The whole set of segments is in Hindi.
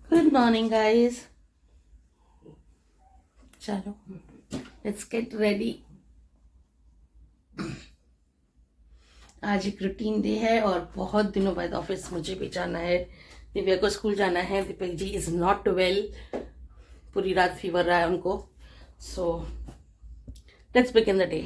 Good morning guys. चलो लेट्स गेट रेडी। आज एक रूटीन डे है और बहुत दिनों बाद ऑफिस मुझे भी जाना है। दिव्या को स्कूल जाना है। Deepak ji is not well, पूरी रात फीवर रहा है उनको। So let's begin the day.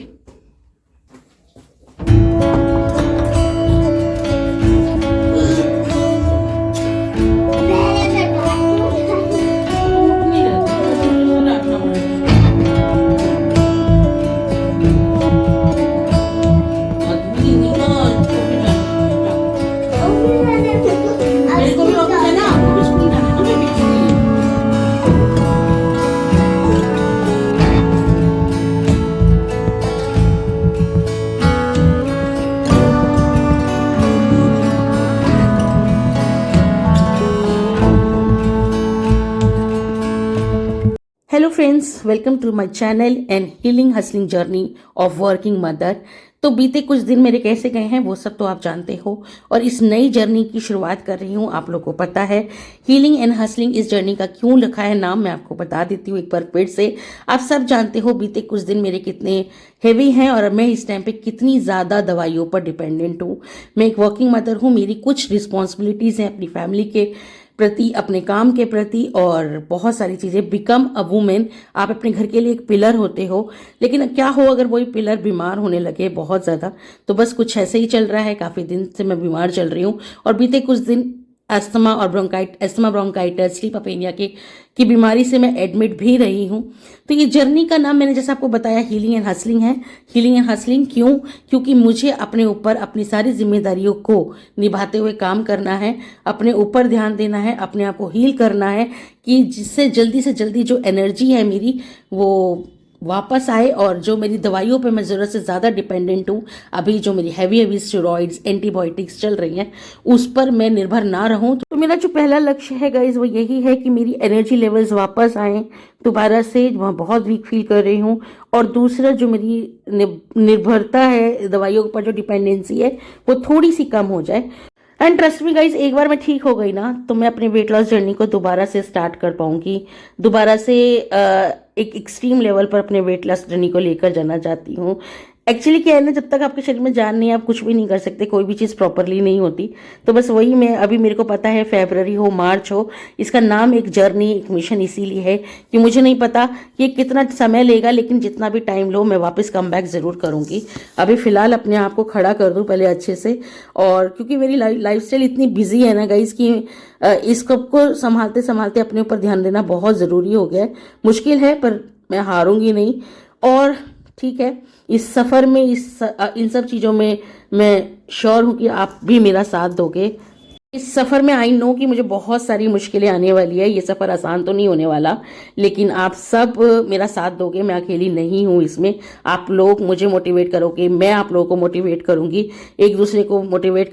Hello friends, welcome to my channel and healing hustling journey of working mother. तो बीते कुछ दिन मेरे कैसे गए हैं वो सब तो आप जानते हो, और इस नई जर्नी की शुरुआत कर रही हूँ। आप लोगों को पता है हीलिंग एंड हसलिंग इस जर्नी का क्यों लिखा है नाम, मैं आपको बता देती हूँ एक बार फिर से। आप सब जानते हो बीते कुछ दिन मेरे कितने हेवी हैं और मैं इस टाइम पे कितनी ज़्यादा दवाइयों पर डिपेंडेंट हूँ। मैं एक वर्किंग मदर हूँ, मेरी कुछ रिस्पॉन्सिबिलिटीज़ हैं अपनी फैमिली के प्रति, अपने काम के प्रति, और बहुत सारी चीज़ें। बिकम अ वुमेन, आप अपने घर के लिए एक पिलर होते हो, लेकिन क्या हो अगर वही पिलर बीमार होने लगे बहुत ज़्यादा। तो बस कुछ ऐसे ही चल रहा है, काफ़ी दिन से मैं बीमार चल रही हूँ और बीते कुछ दिन अस्थमा और ब्रोंकाइटिस, स्लीप अपेनिया की बीमारी से मैं एडमिट भी रही हूँ। तो ये जर्नी का नाम मैंने जैसे आपको बताया हीलिंग एंड हसलिंग है। हीलिंग एंड हसलिंग क्यों? क्योंकि मुझे अपने ऊपर अपनी सारी जिम्मेदारियों को निभाते हुए काम करना है, अपने ऊपर ध्यान देना है, अपने आप को हील करना है, कि जिससे जल्दी से जल्दी जो एनर्जी है मेरी वो वापस आए, और जो मेरी दवाइयों पे मैं ज़रूरत से ज़्यादा डिपेंडेंट हूँ, अभी जो मेरी हैवी स्टेरॉइड्स एंटीबायोटिक्स चल रही हैं, उस पर मैं निर्भर ना रहूँ। तो मेरा जो पहला लक्ष्य है गाइज वो यही है कि मेरी एनर्जी लेवल्स वापस आएँ दोबारा से। मैं बहुत वीक फील कर रही हूँ। और दूसरा जो मेरी निर्भरता है दवाइयों पर, जो डिपेंडेंसी है, वो थोड़ी सी कम हो जाए। एंड ट्रस्ट मी गाइज, एक बार मैं ठीक हो गई ना तो मैं अपने वेट लॉस जर्नी को दोबारा से स्टार्ट कर पाऊंगी। दोबारा से एक एक्सट्रीम लेवल पर अपने वेट लॉस जर्नी को लेकर जाना चाहती हूँ। एक्चुअली क्या है ना, जब तक आपके शरीर में जान नहीं है आप कुछ भी नहीं कर सकते, कोई भी चीज़ प्रॉपरली नहीं होती। तो बस वही मैं अभी, मेरे को पता है फेब्रवरी हो मार्च हो, इसका नाम एक जर्नी, एक मिशन इसीलिए है कि मुझे नहीं पता कि कितना समय लेगा, लेकिन जितना भी टाइम लो मैं वापस कम बैक ज़रूर करूँगी। अभी फ़िलहाल अपने आप को खड़ा कर दूँ पहले अच्छे से। और क्योंकि मेरी लाइफस्टाइल इतनी बिजी है ना गाइस कि इस कप को संभालते संभालते अपने ऊपर ध्यान देना बहुत ज़रूरी हो गया है। मुश्किल है पर मैं हारूंगी नहीं। और ठीक है, इस सफ़र में, इन सब चीज़ों में मैं श्योर हूँ कि आप भी मेरा साथ दोगे। इस सफ़र में आई नो कि मुझे बहुत सारी मुश्किलें आने वाली है, ये सफ़र आसान तो नहीं होने वाला, लेकिन आप सब मेरा साथ दोगे, मैं अकेली नहीं हूँ इसमें। आप लोग मुझे मोटिवेट करोगे, मैं आप लोगों को मोटिवेट करूँगी, एक दूसरे को मोटिवेट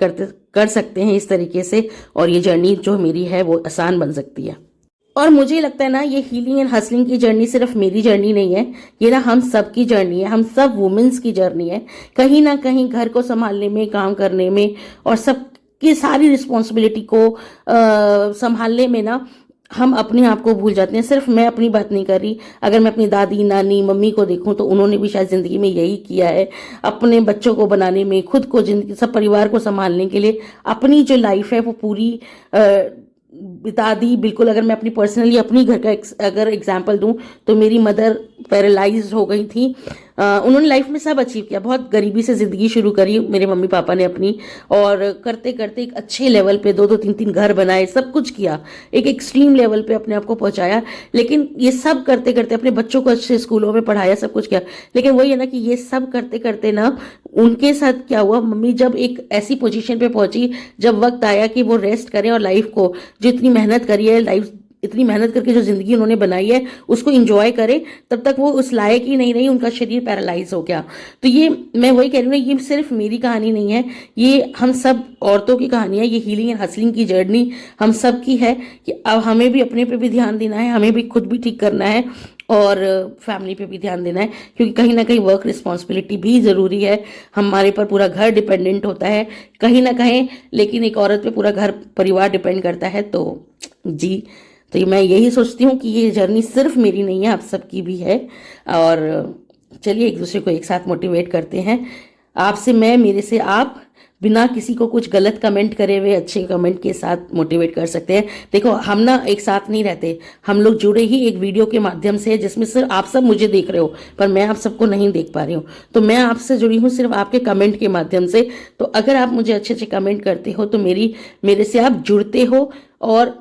कर सकते हैं इस तरीके से, और ये जर्नी जो मेरी है वो आसान बन सकती है। और मुझे लगता है ना, ये हीलिंग एंड हसलिंग की जर्नी सिर्फ मेरी जर्नी नहीं है, ये ना हम सब की जर्नी है, हम सब वुमेन्स की जर्नी है। कहीं ना कहीं घर को संभालने में, काम करने में, और सब की सारी रिस्पॉन्सिबिलिटी को संभालने में ना हम अपने आप को भूल जाते हैं। सिर्फ मैं अपनी बात नहीं कर रही, अगर मैं अपनी दादी, नानी, मम्मी को देखूं तो उन्होंने भी शायद ज़िंदगी में यही किया है। अपने बच्चों को बनाने में, खुद को, जिंदगी, सब परिवार को संभालने के लिए अपनी जो लाइफ है वो पूरी बिता दी। बिल्कुल, अगर मैं अपनी पर्सनली अपनी घर का अगर एग्जांपल दूं तो मेरी मदर पैरालाइज हो गई थी। उन्होंने लाइफ में सब अचीव किया, बहुत गरीबी से ज़िंदगी शुरू करी मेरे मम्मी पापा ने अपनी, और करते करते एक अच्छे लेवल पे दो दो तीन तीन घर बनाए, सब कुछ किया, एक एक्सट्रीम लेवल पे अपने आप को पहुंचाया। लेकिन ये सब करते करते अपने बच्चों को अच्छे स्कूलों में पढ़ाया, सब कुछ किया। लेकिन वही है ना कि ये सब करते करते ना उनके साथ क्या हुआ, मम्मी जब एक ऐसी पोजीशन पे पहुंची जब वक्त आया कि वो रेस्ट करें और लाइफ को, जो इतनी मेहनत करी है, लाइफ इतनी मेहनत करके जो जिंदगी उन्होंने बनाई है उसको एंजॉय करें, तब तक वो उस लायक ही नहीं रही, उनका शरीर पैरालाइज हो गया। तो ये मैं वही कह रही हूँ, ये सिर्फ मेरी कहानी नहीं है, ये हम सब औरतों की कहानी है। ये हीलिंग एंड हसलिंग की जर्नी हम सब की है कि अब हमें भी अपने पे भी ध्यान देना है, हमें भी खुद भी ठीक करना है, और फैमिली पे भी ध्यान देना है, क्योंकि कहीं ना कहीं वर्क रिस्पॉन्सिबिलिटी भी ज़रूरी है। हमारे पर पूरा घर डिपेंडेंट होता है कहीं ना कहीं, लेकिन एक औरत पे पूरा घर परिवार डिपेंड करता है। तो जी, तो मैं यही सोचती हूँ कि ये जर्नी सिर्फ मेरी नहीं है, आप सबकी भी है। और चलिए एक दूसरे को एक साथ मोटिवेट करते हैं, आपसे मैं, मेरे से आप, बिना किसी को कुछ गलत कमेंट करे हुए अच्छे कमेंट के साथ मोटिवेट कर सकते हैं। देखो हम ना एक साथ नहीं रहते, हम लोग जुड़े ही एक वीडियो के माध्यम से, जिसमें सिर्फ आप सब मुझे देख रहे हो पर मैं आप सबको नहीं देख पा रही हूँ। तो मैं आपसे जुड़ी हूँ सिर्फ आपके कमेंट के माध्यम से। तो अगर आप मुझे अच्छे अच्छे कमेंट करते हो तो मेरे से आप जुड़ते हो और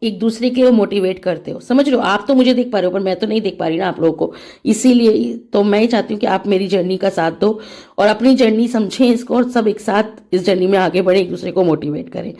एक दूसरे के मोटिवेट करते हो, समझ रहे हो। आप तो मुझे देख पा रहे हो पर मैं तो नहीं देख पा रही ना आप लोगों को, इसीलिए तो मैं चाहती हूँ कि आप मेरी जर्नी का साथ दो और अपनी जर्नी समझें इसको, और सब एक साथ इस जर्नी में आगे बढ़े, एक दूसरे को मोटिवेट करें।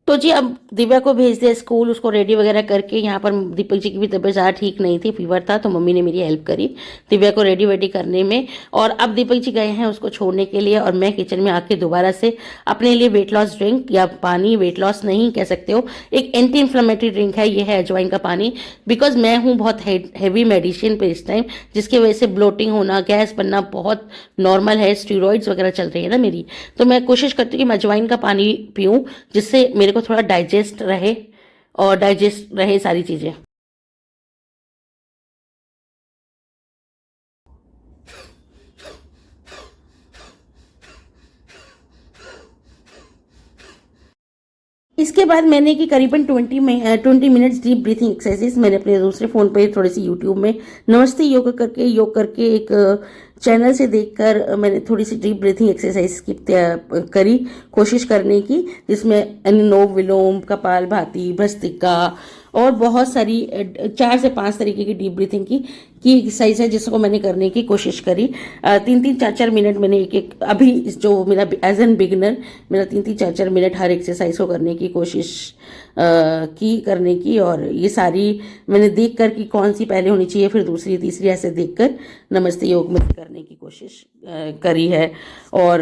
तो जी अब दिव्या को भेज दिया स्कूल, उसको रेडी वगैरह करके। यहाँ पर दीपक जी की भी तबीयत ज़्यादा ठीक नहीं थी, फीवर था, तो मम्मी ने मेरी हेल्प करी दिव्या को रेडी वेडी करने में। और अब दीपक जी गए हैं उसको छोड़ने के लिए, और मैं किचन में आके दोबारा से अपने लिए वेट लॉस ड्रिंक, या पानी, वेट लॉस नहीं कह सकते हो, एक एंटी इन्फ्लेमेटरी ड्रिंक है, ये है अजवाइन का पानी। बिकॉज मैं हूँ बहुत हैवी मेडिसिन पे इस टाइम, जिसकी वजह से ब्लोटिंग होना, गैस बनना बहुत नॉर्मल है, स्टीरॉइड्स वगैरह चल रही है ना मेरी। तो मैं कोशिश करती हूँ कि मैं अजवाइन का पानी पीऊँ, जिससे मेरे को थोड़ा डाइजेस्ट रहे और डाइजेस्ट रहे सारी चीजें। इसके बाद मैंने कि करीबन 20 मिनट्स डीप ब्रीथिंग एक्सरसाइजेस मैंने अपने दूसरे फ़ोन पे थोड़ी सी यूट्यूब में नमस्ते योग करके एक चैनल से देखकर मैंने थोड़ी सी डीप ब्रीथिंग एक्सरसाइज की करी, कोशिश करने की, जिसमें अनुलोम विलोम, कपालभाति, भस्त्रिका और बहुत सारी 4 से 5 तरीके की डीप ब्रीथिंग की एक्सरसाइज है, जिसको मैंने करने की कोशिश करी। 3-3, 4-4 मिनट मैंने एक अभी जो मेरा एज एन बिगिनर मेरा 3-3, 4-4 मिनट हर एक्सरसाइज को करने की कोशिश करने की। और ये सारी मैंने देख कर कि कौन सी पहले होनी चाहिए, फिर दूसरी, तीसरी, ऐसे देख कर नमस्ते योग में करने की कोशिश करी है। और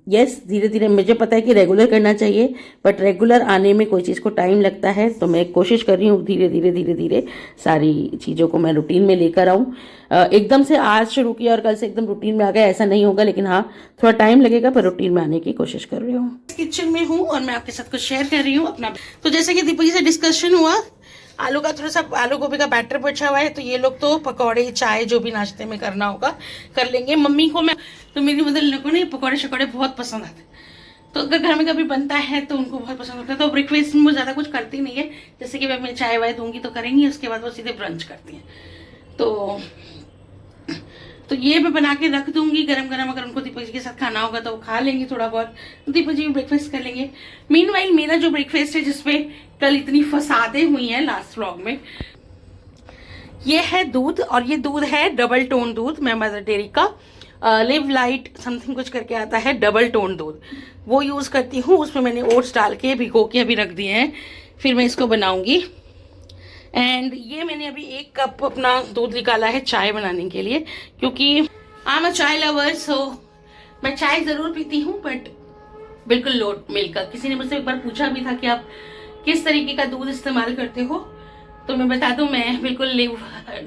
यस, धीरे धीरे मुझे पता है कि रेगुलर करना चाहिए, बट रेगुलर आने में कोई चीज़ को टाइम लगता है, तो मैं कोशिश कर रही हूँ धीरे धीरे सारी चीज़ों को मैं रूटीन में लेकर आऊँ। एकदम से आज शुरू किया और कल से एकदम रूटीन में आ गया, ऐसा नहीं होगा, लेकिन हाँ थोड़ा टाइम लगेगा, पर रूटीन में आने की कोशिश कर रही हूँ। किचन में हूँ और मैं आपके साथ कुछ शेयर कर रही हूँ अपना। तो जैसे कि दीपक जी से डिस्कशन हुआ, आलू का थोड़ा सा आलू गोभी का बैटर बचा हुआ है, तो ये लोग तो पकौड़े, चाय, जो भी नाश्ते में करना होगा कर लेंगे। मम्मी को मैं तो मेरी मदर को ना पकौड़े शकौड़े बहुत पसंद आते हैं, तो अगर घर में कभी बनता है तो उनको बहुत पसंद होता है। तो ब्रेकफास्ट में वो ज़्यादा कुछ करती नहीं है, जैसे कि मैं चाय वाय दूंगी तो करेंगी, उसके बाद वो सीधे ब्रंच करती हैं। तो ये मैं बना के रख दूंगी गरम गरम, अगर उनको दीपक जी के साथ खाना होगा तो वो खा लेंगे थोड़ा बहुत, तो दीपक जी भी ब्रेकफास्ट कर लेंगे। मीनवाइल मेरा जो ब्रेकफास्ट है, जिसमें कल इतनी फसादे हुई हैं लास्ट व्लॉग में, ये है दूध, और ये दूध है डबल टोन दूध, मैं मदर डेयरी का लिव लाइट समथिंग कुछ करके आता है, डबल टोन दूध, वो यूज़ करती हूँ। उसमें मैंने ओट्स डाल के भिगो के अभी रख दिए हैं, फिर मैं इसको बनाऊंगी। एंड ये मैंने अभी 1 कप अपना दूध निकाला है चाय बनाने के लिए, क्योंकि आई एम अ चाय लवर, सो मैं चाय ज़रूर पीती हूँ, बट बिल्कुल लो मिल्क का। किसी ने मुझसे एक बार पूछा भी था कि आप किस तरीके का दूध इस्तेमाल करते हो, तो मैं बता दूं, मैं बिल्कुल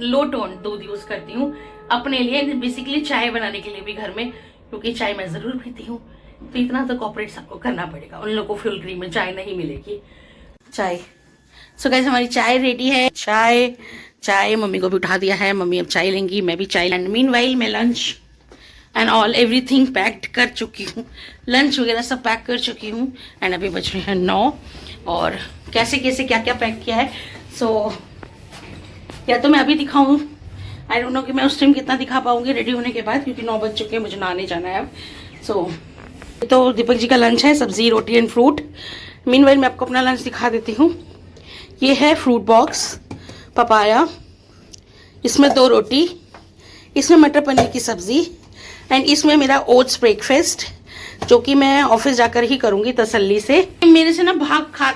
लो टोन दूध यूज़ करती हूँ अपने लिए, बेसिकली चाय बनाने के लिए भी घर में, क्योंकि चाय मैं ज़रूर पीती हूँ, तो इतना तो कॉपरेट सबको करना पड़ेगा, उन लोगों को फुल क्रीम में चाय नहीं मिलेगी। चाय, सो गाइस हमारी चाय रेडी है। चाय मम्मी को भी उठा दिया है, मम्मी अब चाय लेंगी, मैं भी चाय। एंड मीनवाइल मैं lunch and all everything packed कर चुकी हूँ, लंच वगैरह सब पैक कर चुकी हूँ। एंड अभी बज रहे हैं 9, और कैसे कैसे क्या क्या पैक किया है, सो या तो मैं अभी दिखाऊँ, आई डोंट नो कि मैं उस टाइम कितना दिखा पाऊंगी रेडी होने के बाद, क्योंकि 9 बज चुके हैं, मुझे नहाने जाना है अब। सो तो दीपक जी का लंच है सब्जी, रोटी एंड फ्रूट। मीनवाइल मैं आपको अपना लंच दिखा देती हूँ। ये है फ्रूट बॉक्स, पपाया, इसमें 2 रोटी, इसमें मटर पनीर की सब्जी, एंड इसमें मेरा ओट्स ब्रेकफास्ट, जो कि मैं ऑफिस जाकर ही करूँगी तसल्ली से। मेरे से ना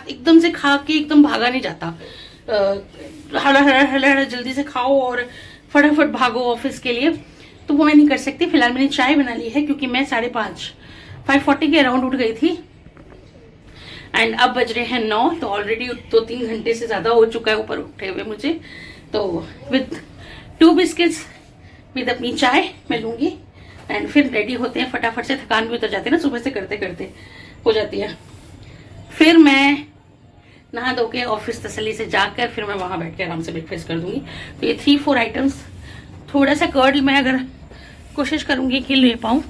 एकदम से खा के एकदम भागा नहीं जाता, हड़ा जल्दी से खाओ और फटाफट भागो ऑफिस के लिए, तो वो मैं नहीं कर सकती। फिलहाल मैंने चाय बना ली है, क्योंकि मैं 5:30 के अराउंड उठ गई थी, एंड अब बज रहे हैं 9, तो ऑलरेडी 2-3 घंटे से ज़्यादा हो चुका है ऊपर उठे हुए मुझे। तो विद 2 बिस्किट्स विद अपनी चाय मैं लूँगी, एंड फिर रेडी होते हैं फटाफट से, थकान भी उतर जाती है ना, सुबह से करते करते हो जाती है। फिर मैं नहा धो के ऑफिस तसल्ली से जाकर फिर मैं वहाँ बैठ के आराम से ब्रेकफास्ट कर दूंगी। तो ये 3-4 आइटम्स, थोड़ा सा कर्ड मैं अगर कोशिश करूँगी कि ले पाऊँ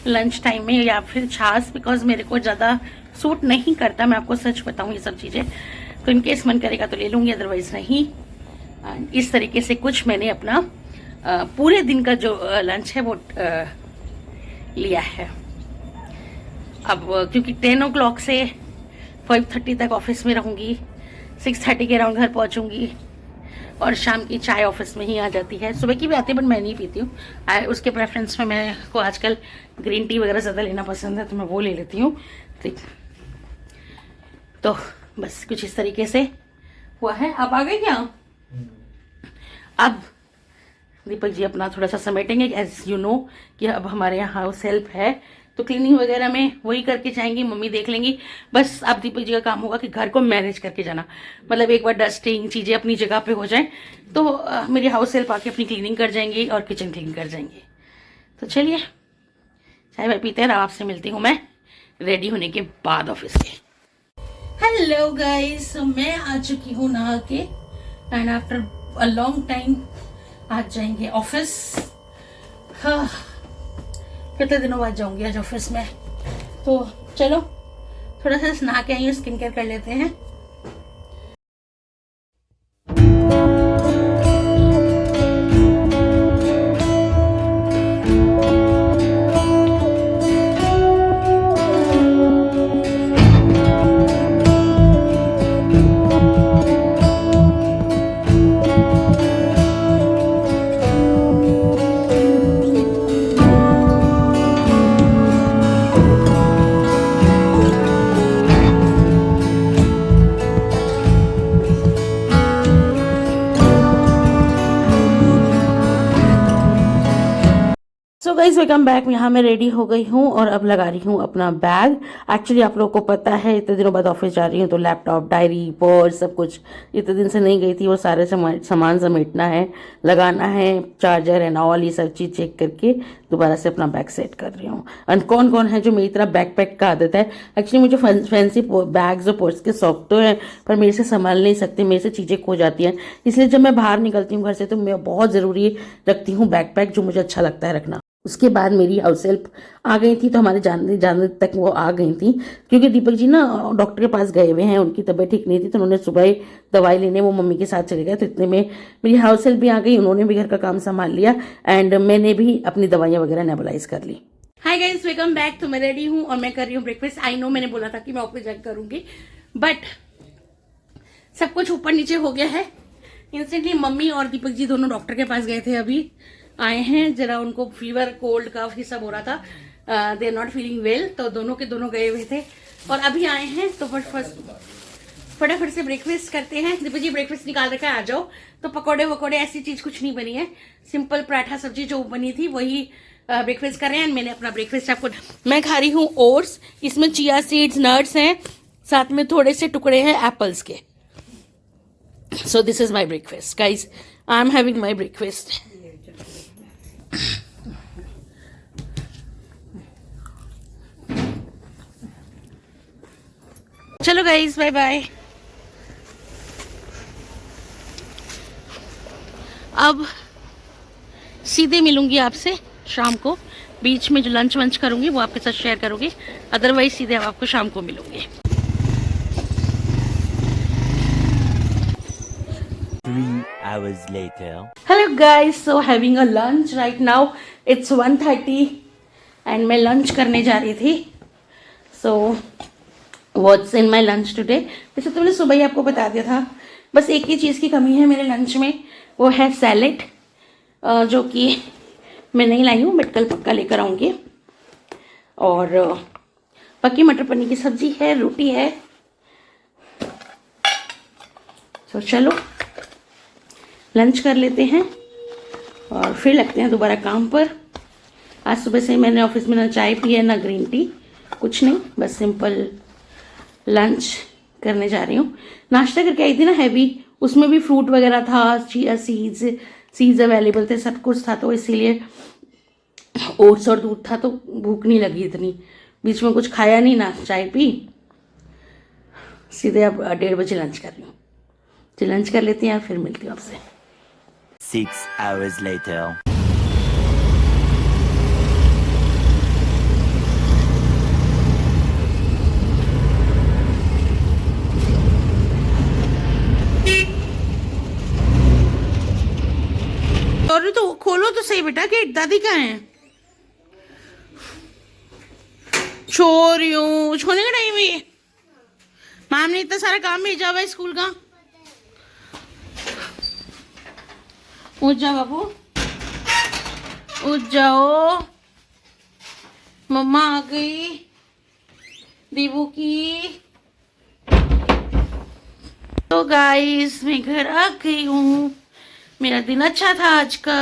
लंच टाइम में, या फिर छाछ, बिकॉज मेरे को ज़्यादा सूट नहीं करता, मैं आपको सच बताऊँ ये सब चीज़ें। तो इनकेस मन करेगा तो ले लूँगी, अदरवाइज़ नहीं। इस तरीके से कुछ मैंने अपना पूरे दिन का जो लंच है वो लिया है। अब क्योंकि 10 o'clock से 5:30 तक ऑफिस में रहूँगी, 6:30 के अराउंड घर पहुँचूँगी, और शाम की चाय ऑफिस में ही आ जाती है। सुबह की भी आती है बट मैं नहीं पीती हूँ। उसके प्रेफरेंस में मेरे को आजकल ग्रीन टी वगैरह ज़्यादा लेना पसंद है, तो मैं वो ले लेती हूँ। तो बस कुछ इस तरीके से हुआ है। आप आ गए क्या? अब दीपक जी अपना थोड़ा सा समेटेंगे, एज यू नो कि अब हमारे यहाँ हाउस हेल्प है, तो क्लीनिंग वगैरह में वही करके जाएंगी, मम्मी देख लेंगी। बस अब दीपक जी का काम होगा कि घर को मैनेज करके जाना, मतलब एक बार डस्टिंग चीज़ें अपनी जगह पे हो जाए तो मेरी हाउस हेल्प आके अपनी क्लीनिंग कर जाएंगी और किचन क्लीन कर जाएंगे। तो चलिए चाय वाय पीते हैं, आपसे मिलती हूँ मैं रेडी होने के बाद ऑफिस के। हेलो गाइस, मैं आ चुकी हूँ नहा के, and after a long time आज जाएंगे ऑफिस। हाँ, कितने दिनों बाद जाऊंगी आज ऑफिस में। तो चलो थोड़ा सा नहा के आई हूँ, स्किन केयर कर लेते हैं। So guys welcome back. यहाँ मैं रेडी हो गई हूँ और अब लगा रही हूँ अपना बैग। एक्चुअली आप लोगों को पता है इतने दिनों बाद ऑफिस जा रही हूँ, तो लैपटॉप, डायरी, पर्स, सब कुछ इतने दिन से नहीं गई थी, वो सारे सामान समेटना है, लगाना है, चार्जर एंड ऑल, ये सब चीज़ चेक करके दोबारा से अपना बैग सेट कर रही हूँ। एंड कौन कौन है जो मेरी तरह बैग पैक का आदत है। एक्चुअली मुझे फैंसी बैग्स और पर्स के शौक तो है, पर मेरे से संभाल नहीं सकते, मेरे से चीज़ें खो जाती हैं। इसलिए जब मैं बाहर निकलती हूँ घर से तो मैं बहुत ज़रूरी रखती हूँ बैग पैक, जो मुझे अच्छा लगता है रखना। उसके बाद मेरी हाउस हेल्प आ गई थी, तो हमारे जानने तक वो आ गई थी, क्योंकि दीपक जी ना डॉक्टर के पास गए हुए हैं, उनकी तबीयत ठीक नहीं थी, तो उन्होंने सुबह ही दवाई लेने वो मम्मी के साथ चले गए। तो इतने में मेरी हाउस हेल्प भी आ गई, उन्होंने भी घर का काम संभाल लिया, एंड मैंने भी अपनी दवाइयाँ वगैरह नेबुलाइज कर ली। Hi guys, welcome back. तो मैं रेडी हूँ और मैं कर रही हूँ ब्रेकफास्ट। आई नो मैंने बोला था कि मैं ऑफिस जाकर करूँगी, बट सब कुछ ऊपर नीचे हो गया है। इंस्टेंटली मम्मी और दीपक जी दोनों डॉक्टर के पास गए थे, अभी आए हैं। जरा उनको फीवर, कोल्ड, कफ ये सब हो रहा था, they are not feeling well, तो दोनों के दोनों गए हुए थे और अभी आए हैं। तो फटाफट से ब्रेकफास्ट करते हैं। दीपक जी ब्रेकफास्ट निकाल रखा है, आ जाओ। तो पकौड़े वकौड़े ऐसी चीज कुछ नहीं बनी है, सिंपल पराठा सब्जी जो बनी थी वही ब्रेकफास्ट कर रहे हैं। मैंने अपना ब्रेकफास्ट आपको, मैं खा रही हूँ ओट्स, इसमें चिया सीड्स, नट्स हैं, साथ में थोड़े से टुकड़े हैं एप्पल्स के। So this is my breakfast guys, I am having my breakfast. चलो गाइज, बाय बाय। अब सीधे मिलूंगी आपसे शाम को, बीच में जो लंच वंच करूंगी वो आपके साथ शेयर करूंगी, अदरवाइज सीधे अब आपको शाम को मिलूंगी। 3 hours later. Hello guys, so having a lunch right now. It's 1:30 and मैं लंच करने जा रही थी। So what's in my lunch today? वैसे तो मैंने सुबह ही आपको बता दिया था, बस एक ही चीज़ की कमी है मेरे लंच में, वो है सैलेड, जो कि मैं नहीं लाई हूँ, बट कल पक्का लेकर आऊँगी। और पक्की मटर पनीर की सब्जी है, रोटी है। तो चलो लंच कर लेते हैं और फिर लगते हैं दोबारा काम पर। आज सुबह से मैंने ऑफिस में ना चाय पी है ना ग्रीन टी, कुछ नहीं, बस सिंपल लंच करने जा रही हूँ। नाश्ता करके आई थी ना हैवी, उसमें भी फ्रूट वगैरह था, चिया सीड्स अवेलेबल थे, सब कुछ था, तो इसीलिए ओट्स और दूध था, तो भूख नहीं लगी इतनी। बीच में कुछ खाया नहीं, ना चाय पी, सीधे अब 1:30 बजे लंच कर रही हूँ। तो लंच कर लेती हैं, फिर मिलती हूँ आपसे। 6 hours later. और तो खोलो तो सही बेटा, गेट दादी कहाँ है? छोरियों, छोने का टाइम है ये। मैम ने इतना सारा काम भेजा हुआ है स्कूल का। उठ जाओ बाबू, उठ जाओ। मम्मा आ गई दीबू की। तो गाइस मैं घर आ गई हूँ। मेरा दिन अच्छा था आज का,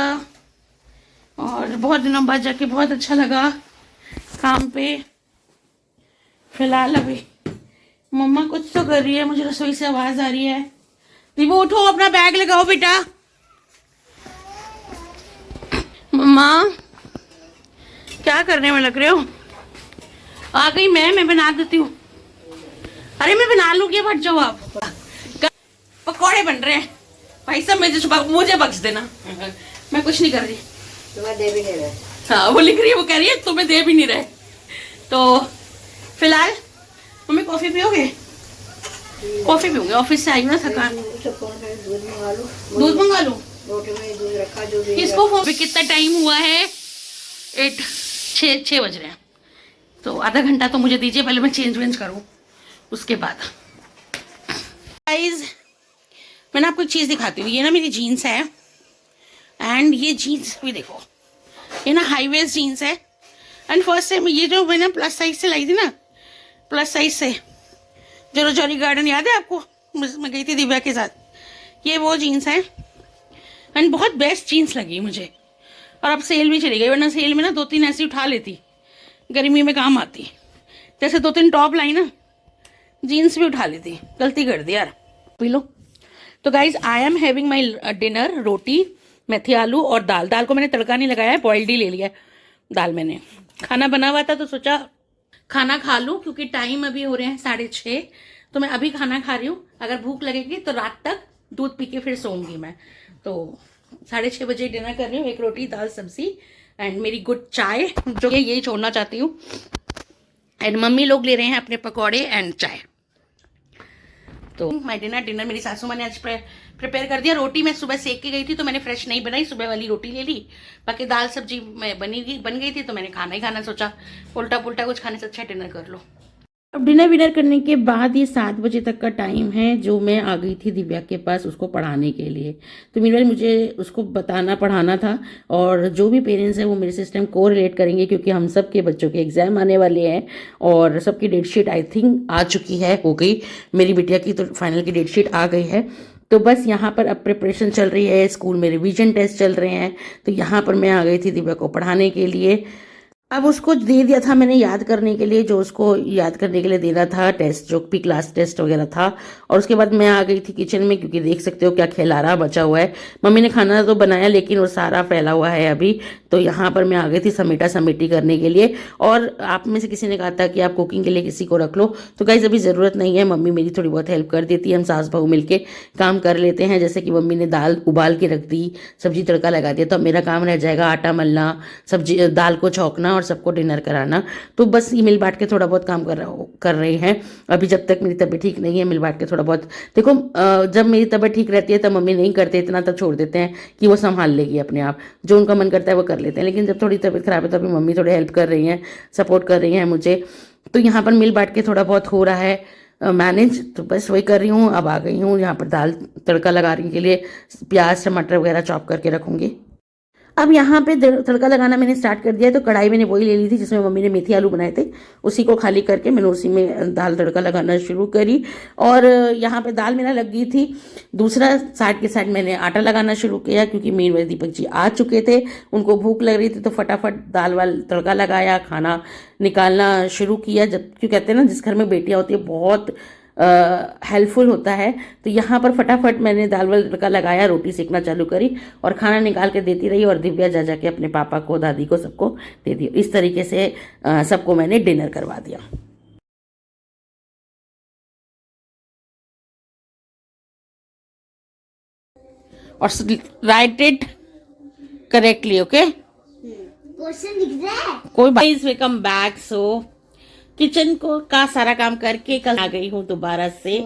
और बहुत दिनों बाद जाके बहुत अच्छा लगा काम पे। फिलहाल अभी मम्मा कुछ तो कर रही है, मुझे रसोई से आवाज आ रही है। दीबू उठो, अपना बैग लगाओ बेटा। मम्मा क्या करने में लग रहे हो? आ गई मैं बना देती हूँ। अरे मैं बना लूंगी, हट जाओ आप। पकौड़े बन रहे हैं भाई साहब, मुझे बख्श देना, मैं कुछ नहीं कर रही। तुम्हें दे भी नहीं रहे। हाँ वो लिख रही है, वो कह रही है तुम्हें दे भी नहीं रहे। तो फिलहाल मम्मी कॉफी पियोगे? कॉफी पियोगे? ऑफिस से आई ना थकान। दूध मंगा लो। दूध मंगा लूं? रोटी में दूध रखा जो भी किसको फोन? अभी कितना टाइम हुआ है? 6 बज रहे हैं, तो आधा घंटा तो मुझे दीजिए, पहले मैं चेंज वेंज करूँ उसके बाद। गाइस मैं ना आपको एक चीज़ दिखाती हूँ। ये ना मेरी जीन्स है, एंड ये जीन्स भी देखो, ये ना हाई वेस्ट जीन्स है। एंड फर्स्ट टाइम ये जो मैंने प्लस साइज से लाई थी ना, प्लस साइज से, जो रजौरी गार्डन याद है आपको, मैं गई थी दिव्या के साथ, ये वो जीन्स है। एंड बहुत बेस्ट जीन्स लगी मुझे, और अब सेल भी चली गई, वरना सेल में ना 2-3 ऐसी उठा लेती, गर्मी में काम आती। जैसे 2-3 टॉप लाई ना, जीन्स भी उठा लेती। गलती कर दी यार। पी लो। तो guys I am having my dinner, रोटी, मेथी आलू और दाल। दाल को मैंने तड़का नहीं लगाया है, बॉइल्ड ही ले लिया है दाल। मैंने खाना बना हुआ था तो सोचा खाना खा लूँ, क्योंकि टाइम अभी हो रहे हैं 6:30, तो मैं अभी खाना खा रही हूँ। अगर भूख लगेगी तो रात तक दूध पी के फिर सोऊंगी मैं। तो 6:30 बजे डिनर कर रही हूँ, 1 रोटी दाल सब्जी एंड मेरी गुड चाय, जो कि यही छोड़ना चाहती हूँ। एंड मम्मी लोग ले रहे हैं अपने पकौड़े एंड चाय। तो मैं डिनर मेरी सासू माँ ने आज प्रिपेयर कर दिया। रोटी मैं सुबह सेक के गई थी तो मैंने फ्रेश नहीं बनाई, सुबह वाली रोटी ले ली। बाकी दाल सब्जी मैं बन गई थी, तो मैंने खाना ही खाना सोचा, उल्टा पुल्टा कुछ खाने से अच्छा डिनर कर लो। अब डिनर विनर करने के बाद ये 7 बजे तक का टाइम है, जो मैं आ गई थी दिव्या के पास उसको पढ़ाने के लिए। तो मीनवाइल मुझे उसको बताना पढ़ाना था, और जो भी पेरेंट्स हैं वो मेरे सिस्टम को रिलेट करेंगे, क्योंकि हम सब के बच्चों के एग्जाम आने वाले हैं, और सबकी डेट शीट आई थिंक आ चुकी है, हो गई। मेरी बिटिया की तो फाइनल की डेट शीट आ गई है। तो बस यहाँ पर अब प्रिपरेशन चल रही है, स्कूल में रिवीजन टेस्ट चल रहे हैं। तो यहाँ पर मैं आ गई थी दिव्या को पढ़ाने के लिए। अब उसको दे दिया था मैंने याद करने के लिए, जो उसको याद करने के लिए देना था टेस्ट, जो भी क्लास टेस्ट वगैरह था। और उसके बाद मैं आ गई थी किचन में, क्योंकि देख सकते हो क्या खिलारा बचा हुआ है। मम्मी ने खाना तो बनाया, लेकिन वो सारा फैला हुआ है अभी। तो यहाँ पर मैं आ गई थी समेटा समेटी करने के लिए। और आप में से किसी ने कहा था कि आप कुकिंग के लिए किसी को रख लो, तो गाइस अभी ज़रूरत नहीं है, मम्मी मेरी थोड़ी बहुत हेल्प कर देती है, हम सास बहू मिलके काम कर लेते हैं। जैसे कि मम्मी ने दाल उबाल के रख दी, सब्जी तड़का लगा दिया, तो अब मेरा काम रह जाएगा आटा मलना, सब्जी दाल को छौंकना और सबको डिनर कराना। तो बस ये मिल बांट के थोड़ा बहुत काम कर रहे हैं अभी, जब तक मेरी तबीयत ठीक नहीं है। मिल बांट के थोड़ा बहुत देखो, जब मेरी तबीयत ठीक रहती है तब मम्मी नहीं करते, इतना तब छोड़ देते हैं कि वो संभाल लेगी अपने आप, जो उनका मन करता है वो कर लेते हैं। लेकिन जब थोड़ी तबीयत खराब है तो अभी मम्मी थोड़ी हेल्प कर रही हैं, सपोर्ट कर रही हैं मुझे। तो यहाँ पर मिल बांट के थोड़ा बहुत हो रहा है मैनेज, तो बस वही कर रही हूँ। अब आ गई हूँ यहाँ पर दाल तड़का लगाने के लिए, प्याज टमाटर वगैरह चॉप करके रखूँगी। अब यहाँ पे तड़का लगाना मैंने स्टार्ट कर दिया है। तो कढ़ाई मैंने वही ले ली थी जिसमें मम्मी ने मेथी आलू बनाए थे, उसी को खाली करके मैंने उसी में दाल तड़का लगाना शुरू करी। और यहाँ पे दाल मेरा लग गई थी, दूसरा साइड के साइड मैंने आटा लगाना शुरू किया, क्योंकि मेरे दीपक जी आ चुके थे, उनको भूख लग रही थी, तो फटाफट दाल वाल तड़का लगाया, खाना निकालना शुरू किया। जब क्यों कहते हैं ना, जिस घर में बेटियाँ होती है बहुत हेल्पफुल होता है। तो यहाँ पर फटाफट मैंने दाल वाल तड़का लगाया, रोटी सेकना चालू करी और खाना निकाल के देती रही, और दिव्या जा जाके अपने पापा को, दादी को, सबको दे दिया। इस तरीके से सबको मैंने डिनर करवा दिया। और right it correctly, okay? Question दिख रहा है। कोई बात। Welcome back. सो किचन को का सारा काम करके कल आ गई हूँ दोबारा से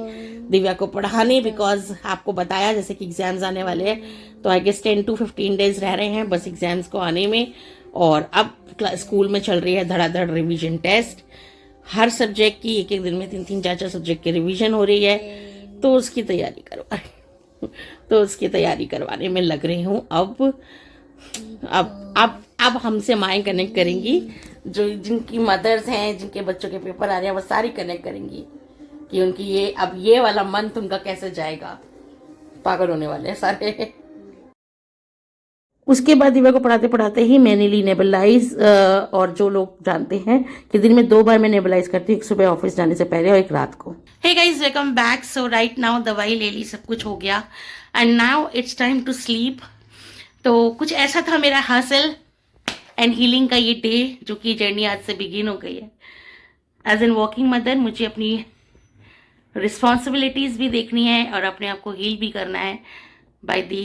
दिव्या को पढ़ाने, बिकॉज आपको बताया जैसे कि एग्जाम्स आने वाले हैं, तो आई गेस 10 to 15 डेज रह रहे हैं बस एग्जाम्स को आने में। और अब स्कूल में चल रही है धड़ाधड़ रिवीजन टेस्ट, हर सब्जेक्ट की एक एक दिन में 3-3 4-4 सब्जेक्ट की रिवीजन हो रही है, तो उसकी तैयारी करवाने में लग रही हूँ। अब हमसे माएँ कनेक्ट करेंगी, जो जिनकी मदर्स हैं, जिनके बच्चों के पेपर आ रहे हैं, वो सारी कनेक्ट करेंगी कि उनकी ये वाला मंथ उनका कैसे जाएगा। पागल होने वाले हैं सारे। उसके बाद दिव्या को पढ़ाते पढ़ाते ही मैंने ली नेबुलाइज, और जो लोग जानते हैं कि दिन में 2 बार मैं नेबुलाइज करती हूँ, एक सुबह ऑफिस जाने से पहले और एक रात को। Hey guys, welcome back. So right now दवाई ले ली, सब कुछ हो गया, and now it's time to sleep. तो कुछ ऐसा था मेरा हसल एंड हीलिंग का ये डे, जो कि जर्नी आज से बिगिन हो गई है। एज एन वर्किंग मदर मुझे अपनी रिस्पॉन्सिबिलिटीज़ भी देखनी है और अपने आप को हील भी करना है by the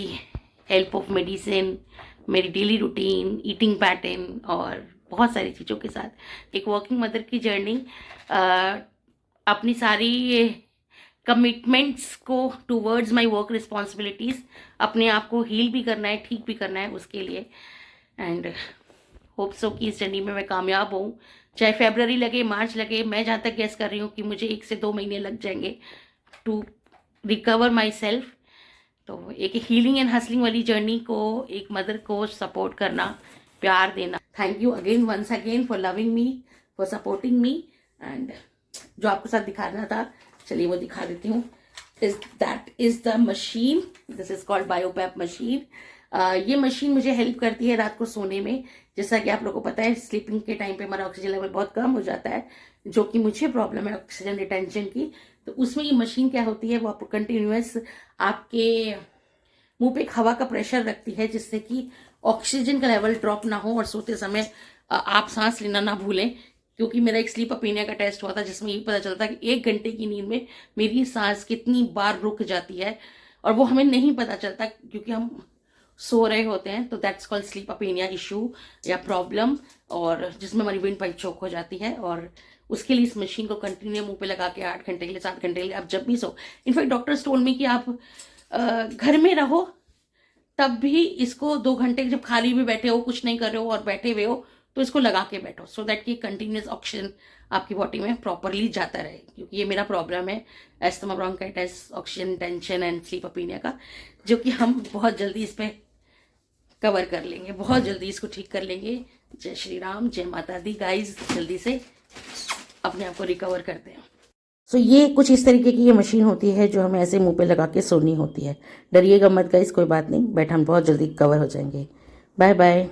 help of medicine, मेरी डेली रूटीन, ईटिंग पैटर्न और बहुत सारी चीज़ों के साथ। एक वर्किंग मदर की जर्नी अपनी सारी कमिटमेंट्स को टूवर्ड्स माय वर्क रिस्पॉन्सिबिलिटीज़, अपने आप को हील भी करना है, ठीक भी करना है उसके लिए। एंड होप सो कि इस जर्नी में मैं कामयाब हूँ, चाहे फरवरी लगे, मार्च लगे। मैं जहाँ तक गेस कर रही हूँ कि मुझे 1 से 2 महीने लग जाएंगे टू रिकवर माई सेल्फ। तो एक हीलिंग एंड हसलिंग वाली जर्नी को एक मदर को सपोर्ट करना, प्यार देना। Thank you again, once again, for loving me, for supporting me. And जो आपके साथ दिखाना था, चलिए वो दिखा देती हूँ। That is the machine, this is called BiPAP machine. ये मशीन मुझे हेल्प करती है रात को सोने में। जैसा कि आप लोगों को पता है, स्लीपिंग के टाइम पे हमारा ऑक्सीजन लेवल बहुत कम हो जाता है, जो कि मुझे प्रॉब्लम है ऑक्सीजन रिटेंशन की। तो उसमें ये मशीन क्या होती है, वो आपको कंटिन्यूअस आपके मुंह पे एक हवा का प्रेशर रखती है, जिससे कि ऑक्सीजन का लेवल ड्रॉप ना हो और सोते समय आप सांस लेना ना भूलें। क्योंकि मेरा एक स्लीप अपीनिया का टेस्ट हुआ था, जिसमें ये पता चलता है कि 1 घंटे की नींद में मेरी सांस कितनी बार रुक जाती है, और वो हमें नहीं पता चलता क्योंकि हम सो रहे होते हैं। तो दैट्स कॉल्ड स्लीप अपीनिया इशू या प्रॉब्लम, और जिसमें हमारी विंड पाइप चोक हो जाती है। और उसके लिए इस मशीन को कंटिन्यू मुंह पे लगा के 8 घंटे के लिए, 7 घंटे के लिए, आप जब भी सो, इनफैक्ट डॉक्टर्स टोल्ड मी कि आप घर में रहो तब भी इसको 2 घंटे जब खाली भी बैठे हो, कुछ नहीं कर रहे हो और बैठे हुए हो, तो इसको लगा के बैठो, सो दैट कि कंटिन्यूस ऑक्सीजन आपकी बॉडी में प्रॉपरली जाता रहे। क्योंकि ये मेरा प्रॉब्लम है, asthma bronchitis, oxygen tension and sleep apnoea का, जो कि हम बहुत जल्दी इस पर कवर कर लेंगे, बहुत जल्दी इसको ठीक कर लेंगे। जय श्री राम, जय माता दी। गाइज जल्दी से अपने आप को रिकवर करते हैं। सो ये कुछ इस तरीके की ये मशीन होती है, जो हमें ऐसे मुंह पे लगा के सोनी होती है। डरिएगा मत गाइज, कोई बात नहीं, बैठा हम बहुत जल्दी कवर हो जाएंगे। Bye bye.